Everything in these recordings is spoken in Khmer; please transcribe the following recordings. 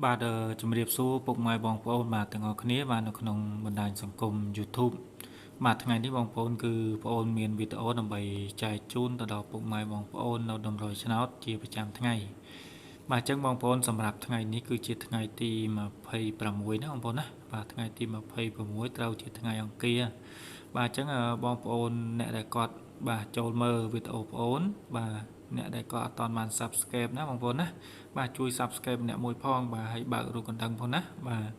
បាទជំរាបសួរពុកម៉ែបងប្អូនបាទទាំងអស់គ្នាបាទនៅក្នុងបណ្ដាញសង្គម YouTube បាទថ្ងៃនេះបងប្អូនគឺបងប្អូនមានវីដេអូដើម្បីចែកជូនទៅដល់ពុកម៉ែបងប្អូននៅដំរីឆ្នោតជាប្រចាំថ្ងៃបាទអញ្ចឹងបងប្អូនសម្រាប់ថ្ងៃនេះគឺជាថ្ងៃទី26ណាបងប្អូនណាបាទថ្ងៃទី26ត្រូវជាថ្ងៃអង្គារបាទអញ្ចឹងបងប្អូនអ្នកដែលគាត់បាទចូលមើលវីដេអូបងប្អូនបាទអ្នកដែលគាត់អត់ទាន់បាន Subscribe ណាបងប្អូនណាបាទជួយ Subscribe អ្នកមួយផងបាទហើយបើករូបកណ្ដឹងផងណាបាទ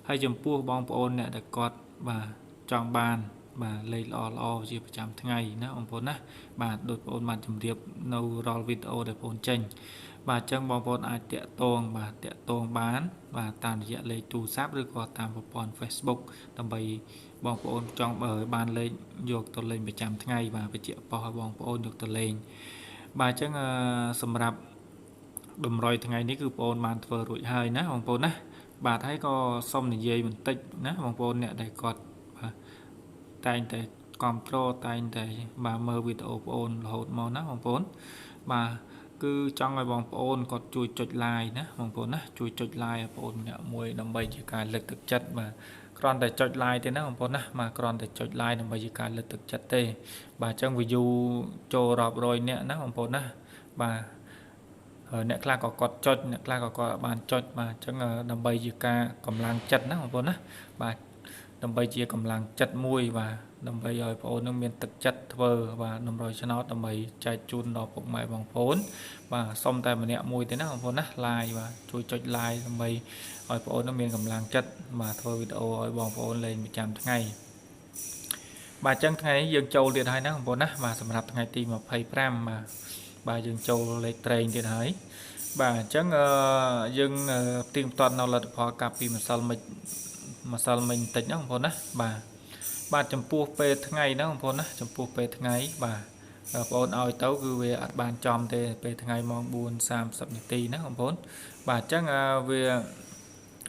ហើយចំពោះបងប្អូនអ្នកដែលគាត់បាទចង់បានបាទលេខល្អជាប្រចាំថ្ងៃណាបងប្អូនណាបាទដូចបងប្អូនបានជម្រាបនៅរាល់វីដេអូដែលបងប្អូនចេញបាទអញ្ចឹងបងប្អូនអាចតាក់ទងបានបាទតាមរយៈលេខទូរស័ព្ទឬក៏តាមប្រព័ន្ធ Facebook ដើម្បីបងប្អូនចង់បើបានលេខយកទៅលេងប្រចាំថ្ងៃបាទបញ្ជាក់ប៉ោះឲ្យបងប្អូនយកទៅលេងបាទអញ្ចឹងសម្រាប់តម្រុយថ្ងៃនេះគឺបងប្អូនបានធ្វើរួចហើយណាបងប្អូនណាបាទហើយក៏សូមនិយាយបន្តិចណាបងប្អូនអ្នកដែលគាត់បាទតែងតែគ្រប់គ្រងតែងតែបាទមើលវីដេអូបងប្អូនរហូតមកណាបងប្អូនបាទគឺចង់ឲ្យបងប្អូនគាត់ជួយចុច like ណាបងប្អូនណាជួយចុច like ឲ្យបងប្អូនអ្នកមួយដើម្បីជាការលើកទឹកចិត្តបាទគ្រាន់តែចុច like ទេណាបងប្អូនណាបាទគ្រាន់តែចុច like ដើម្បីជាការលើកទឹកចិត្តទេបាទអញ្ចឹង view ចូលរាប់រយអ្នកណាបងប្អូនណាបាទអ្នកខ្លះក៏គាត់ចុចអ្នកខ្លះក៏គាត់បានចុចបាទអញ្ចឹងដើម្បីជាការកម្លាំងចិត្តណាបងប្អូនណាបាទដើម្បីជាកម្លាំងចិត្តមួយបាទដើម្បីឲ្យបងប្អូននឹងមានទឹកចិត្តធ្វើបាទតម្រុយឆ្នោតដើម្បីចែកជូនដល់ពុកម៉ែបងប្អូនបាទសុំតែម្នាក់មួយទេណាបងប្អូនណា like បាទជួយចុច like ដើម្បីឲ្យបងប្អូននឹងមានកម្លាំងចិត្តបាទធ្វើវីដេអូឲ្យបងប្អូនលេងប្រចាំថ្ងៃបាទអញ្ចឹងថ្ងៃនេះយើងចូលទៀតហើយណាបងប្អូនណាបាទសម្រាប់ថ្ងៃទី25បាទយើងចូលលេខត្រេងទៀតហើយបាទអញ្ចឹងយើងទៀងទាត់នៅលទ្ធផលកាលពីម្សិលមិញបន្តិចណាបងប្អូនណាបាទចំពោះពេលថ្ងៃណាបងប្អូនណាចំពោះពេលថ្ងៃបាទបងប្អូនឲ្យទៅគឺវាអត់បានចំទេពេលថ្ងៃម៉ោង 4:30 នាទីណាបងប្អូនបាទអញ្ចឹង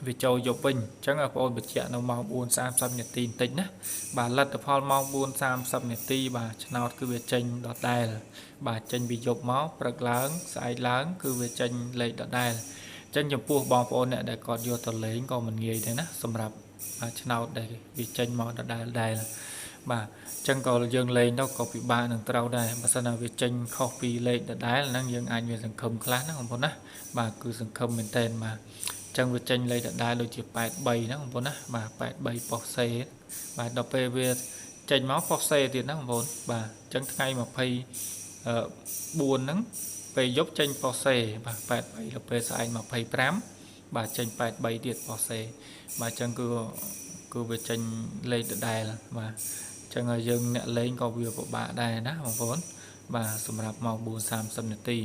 វាចូលយប់វិញអញ្ចឹងបងប្អូនបញ្ជាក់នៅម៉ោង 4:30 នាទីបន្តិចណាបាទលទ្ធផលម៉ោង 4:30 នាទីបាទឆ្នោតគឺវាចេញដដែលបាទចេញពីយប់មកព្រឹកឡើងស្អែកឡើងគឺវាចេញលេខដដែលអញ្ចឹងចំពោះបងប្អូនអ្នកដែលគាត់យកទៅលេងក៏មិនងាយដែរណាសម្រាប់ឆ្នោតដែលវាចេញមកដដែលបាទអញ្ចឹងក៏យើងលេងទៅក៏ពិបាកនឹងត្រូវដែរបើសិនណាវាចេញខុសពីលេខដដែលហ្នឹងយើងអាចមានសង្ឃឹមខ្លះណាបងប្អូនណាបាទគឺសង្ឃឹមមែនតើបាទចឹងវាចេញលេខដដែលដូចជា83ណាបងប្អូនណាបាទ83ប៉ុសសេបាទដល់ពេលវាចេញមកប៉ុសសេទៀតណាបងប្អូនបាទអញ្ចឹងថ្ងៃ24ហ្នឹងពេលយប់ចេញប៉ុសសេបាទ83ដល់ពេលស្អែក25បាទចេញ83ទៀតប៉ុសសេបាទអញ្ចឹងគឺវាចេញលេខដដែលបាទអញ្ចឹងយើងអ្នកលេងក៏វាពិបាកដែរណាបងប្អូនបាទសម្រាប់ម៉ោង 4:30 នាទី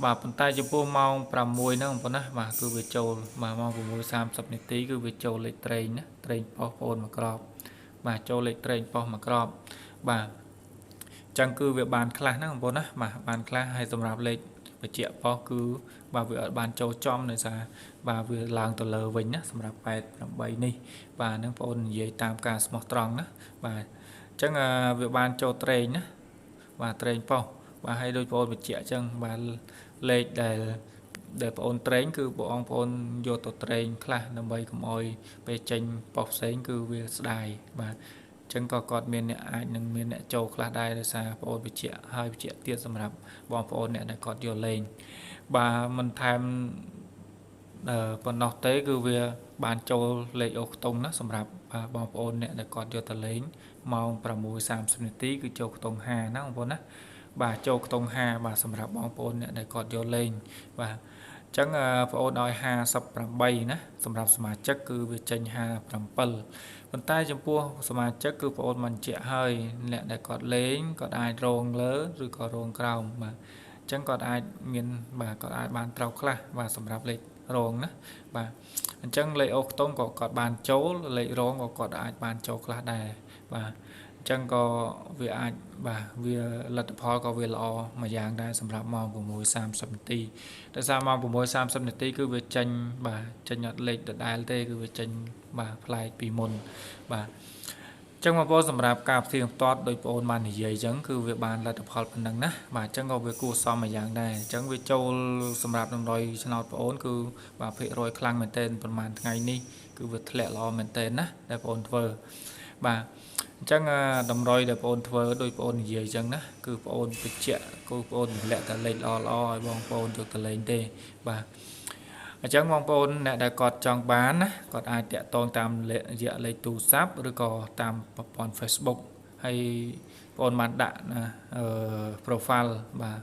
បាទប៉ុន្តែចំពោះម៉ោង 6ហ្នឹងបងប្អូនណាបាទគឺវាចូលបាទម៉ោង 6:30 នាទីគឺវាចូលលេខត្រេងណាត្រេងប៉ុសបងប្អូនមួយក្របបាទចូលលេខត្រេងប៉ុសមួយក្របបាទអញ្ចឹងគឺវាបានខ្លះណាបងប្អូនណាបាទបានខ្លះហើយសម្រាប់លេខបញ្ជាក់ប៉ុសគឺបាទវាអត់បានចូលចំដោយសារបាទវាឡើងទៅលើវិញណាសម្រាប់88នេះបាទហ្នឹងបងប្អូននិយាយតាមការស្មោះត្រង់ណាបាទអញ្ចឹងវាបានចូលត្រេងណាបាទត្រេងប៉ុសបាទហើយដូចបងប្អូនបញ្ជាក់អញ្ចឹងបាទលេខដែលបងប្អូនត្រេងគឺបងប្អូនយកទៅត្រេងខ្លះដើម្បីកុំឲ្យពេលចេញប៉ុសផ្សេងគឺវាស្ដាយបាទអញ្ចឹងក៏គាត់មានអ្នកអាចនឹងមានអ្នកចូលខ្លះដែរដោយសារបងប្អូនបញ្ជាក់ហើយបញ្ជាក់ទៀតសម្រាប់បងប្អូនអ្នកដែលគាត់យកលេងបាទមិនថែមប៉ុណ្ណោះទេគឺវាបានចូលលេខអូខ្ទង់ណាសម្រាប់បងប្អូនអ្នកដែលគាត់យកទៅលេងម៉ោង 6:30 នាទីគឺចូលខ្ទង់5ណាបងប្អូនណាបាទចូលខ្ទង់5បាទសម្រាប់បងប្អូនអ្នកដែលគាត់យកលេងបាទអញ្ចឹងបងប្អូនឲ្យ58ណាសម្រាប់សមាជិកគឺវាចេញ57ប៉ុន្តែចំពោះសមាជិកគឺបងប្អូនបានបញ្ជាក់ហើយអ្នកដែលគាត់លេងគាត់អាចរងលើឬក៏រងក្រោមបាទអញ្ចឹងគាត់អាចមានបាទគាត់អាចបានត្រូវខ្លះបាទសម្រាប់លេខរងណាបាទអញ្ចឹងលេខអូខ្ទង់ក៏គាត់បានចូលលេខរងក៏គាត់អាចបានចូលខ្លះដែរបាទអញ្ចឹងក៏វាអាចបាទវាលទ្ធផលក៏វាល្អមួយយ៉ាងដែរសម្រាប់ម៉ោង 6:30 នាទីដោយសារម៉ោង 6:30 នាទីគឺវាចេញបាទចេញអត់លេខដដែលទេគឺវាចេញបាទប្លែកពីមុនបាទអ ចឹងបងប្អូនសម្រាប់ការផ្ទៀងផ្ទាត់ដោយបងប្អូនបាននិយាយចឹងគឺវាបានលទ្ធផលប៉ុណ្ណឹងណាបាទចឹងក៏វាគួរសមមួយយ៉ាងដែរចឹងវាចូលសម្រាប់តម្រុយឆ្នោតបងប្អូនគឺបាទភាគរយខ្លាំងមែនទែនប្រហែលថ្ងៃនេះគឺវាធ្លាក់ល្អមែនទែនណាដែលបងប្អូនធ្វើបាទអញ្ចឹងតម្រុយដែលបងប្អូនធ្វើដោយបងប្អូននិយាយចឹងណាគឺបងប្អូនបញ្ជាក់គឺបងប្អូនទម្លាក់តែលេខល្អៗឲ្យបងប្អូនយកទៅលេងទេបាទអញ្ចឹងបងប្អូនអ្នកដែលគាត់ចង់បានណាគាត់អាចតាក់ទងតាមរយៈលេខទូរស័ព្ទឬក៏តាមប្រព័ន្ធ Facebook ហើយបងប្អូនបានដាក់ណាprofile បាទ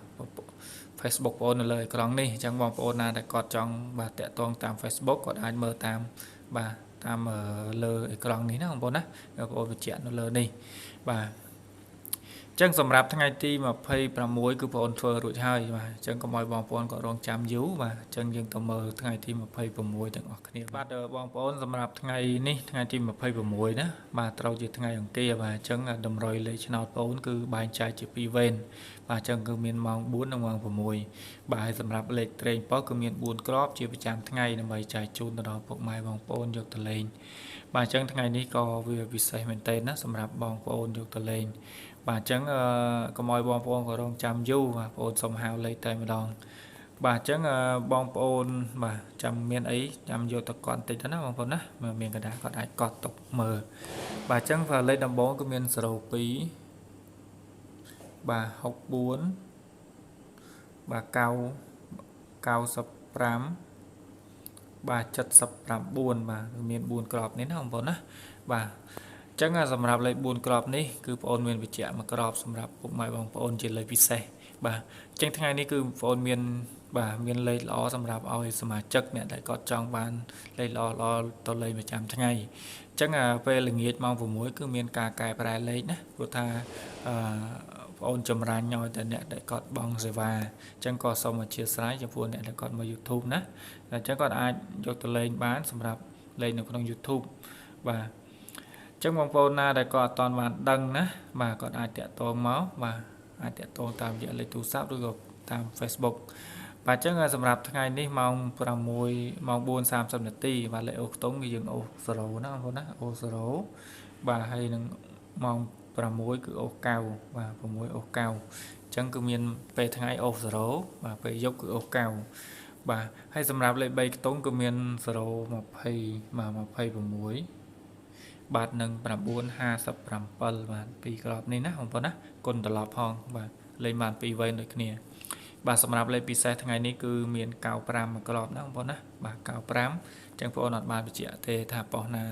Facebook បងប្អូននៅលើអេក្រង់នេះអញ្ចឹងបងប្អូនណាដែលគាត់ចង់បាទតាក់ទងតាម Facebook គាត់អាចមើលតាមបាទតាមលើអេក្រង់នេះណាបងប្អូនណាបងប្អូនបញ្ជាក់នៅលើនេះបាទចឹងសម្រាប់ថ្ងៃទី26គឺបងប្អូនធ្វើរួចហើយបាទចឹងកុំឲ្យបងប្អូនក៏រងចាំយូរបាទចឹងយើងទៅមើលថ្ងៃទី26ទាំងអស់គ្នាបាទបងប្អូនសម្រាប់ថ្ងៃនេះថ្ងៃទី26ណាបាទត្រូវជាថ្ងៃអង្គារបាទចឹងតម្រុយលេខឆ្នោតបងប្អូនគឺបែងចែកជា2វេនបាទចឹងគឺមានម៉ោង4និងម៉ោង6បាទហើយសម្រាប់លេខត្រេងប៉ុស្តិ៍គឺមាន4គ្រាប់ជាប្រចាំថ្ងៃដើម្បីចែកជូនទៅដល់ពុកម៉ែបងប្អូនយកទៅលេងបាទអញ្ចឹងថ្ងៃនេះក៏វាពិសេសមែនទែនណាសម្រាប់បងប្អូនយកទៅលេងបាទអញ្ចឹងកុំឲ្យបងប្អូនក៏រងចាំយូរបាទបងប្អូនសុំហៅលេខតែម្ដងបាទអញ្ចឹងបងប្អូនបាទចាំមានអីចាំយកទៅកត់បន្តិចទៅណាបងប្អូនណាមានកណ្ដាលគាត់អាចកត់ទុកមើលបាទអញ្ចឹងលេខដំបូងគឺមាន02បាទ64បាទ95បាទ79បាទមាន4ក្របនេះណាបងប្អូនណាបាទអញ្ចឹងសម្រាប់លេខ4ក្របនេះគឺបងប្អូនមានបញ្ជាក់មួយក្របសម្រាប់ពុកម៉ែបងប្អូនជាលេខពិសេសបាទអញ្ចឹងថ្ងៃនេះគឺបងប្អូនមានបាទមានលេខល្អសម្រាប់ឲ្យសមាជិកអ្នកដែលគាត់ចង់បានលេខល្អទៅលេខប្រចាំថ្ងៃអញ្ចឹងពេលល្ងាចម៉ោង6គឺមានការកែប្រែលេខណាព្រោះថាបងប្អូនចម្រាញ់ឲ្យតែអ្នកដែលគាត់បង់សេវាអញ្ចឹងក៏សូមអធិស្ឋានចំពោះអ្នកដែលគាត់មើល YouTube ណាអញ្ចឹងគាត់អាចយកទៅលេងបានសម្រាប់លេងនៅក្នុង YouTube បាទអញ្ចឹងបងប្អូនណាដែលគាត់អត់ទាន់បានដឹងណាបាទគាត់អាចតាក់ទងមកបាទអាចតាក់ទងតាមរយៈលេខទូរស័ព្ទឬក៏តាម Facebook បាទអញ្ចឹងសម្រាប់ថ្ងៃនេះម៉ោង6ម៉ោង 4:30 នាទីបាទលេខអូខ្ទង់គឺយើងអូ0ណាបងប្អូនណាអូ0បាទហើយនឹងម៉ោង6គឺអូ9បាទ6អូ9អញ្ចឹងគឺមានពេលថ្ងៃអូ0បាទពេលយប់គឺអូ9បាទហើយសម្រាប់លេខ3ខ្ទង់គឺមាន0 20បាទ26បាទនឹង957បាទ2ក្របនេះណាបងប្អូនណាគុណត្រឡប់ផងបាទលេខបាន2វេនដូចគ្នាបាទសម្រាប់លេខពិសេសថ្ងៃនេះគឺមាន95មួយក្របណាបងប្អូនណាបាទ95អញ្ចឹងបងប្អូនអត់បានបញ្ជាក់ទេថាប៉ុស្ណា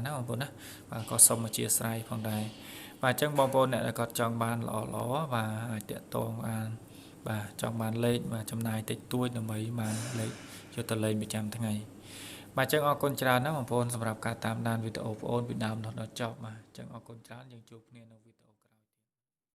ណាបងប្អូនណាបាទក៏សូមអធិស្ឋានផងដែរបាទអញ្ចឹងបងប្អូនអ្នកដែលគាត់ចង់បានល្អបាទអាចតាក់ទងបានបាទចង់បានលេខបាទចំណាយតិចតួចដើម្បីបានលេខយកទៅលេងប្រចាំថ្ងៃបាទអញ្ចឹងអរគុណច្រើនណាស់បងប្អូនសម្រាប់ការតាមដានវីដេអូបងប្អូនពីដើមដល់ចប់បាទអញ្ចឹងអរគុណច្រើនយើងជួបគ្នានៅ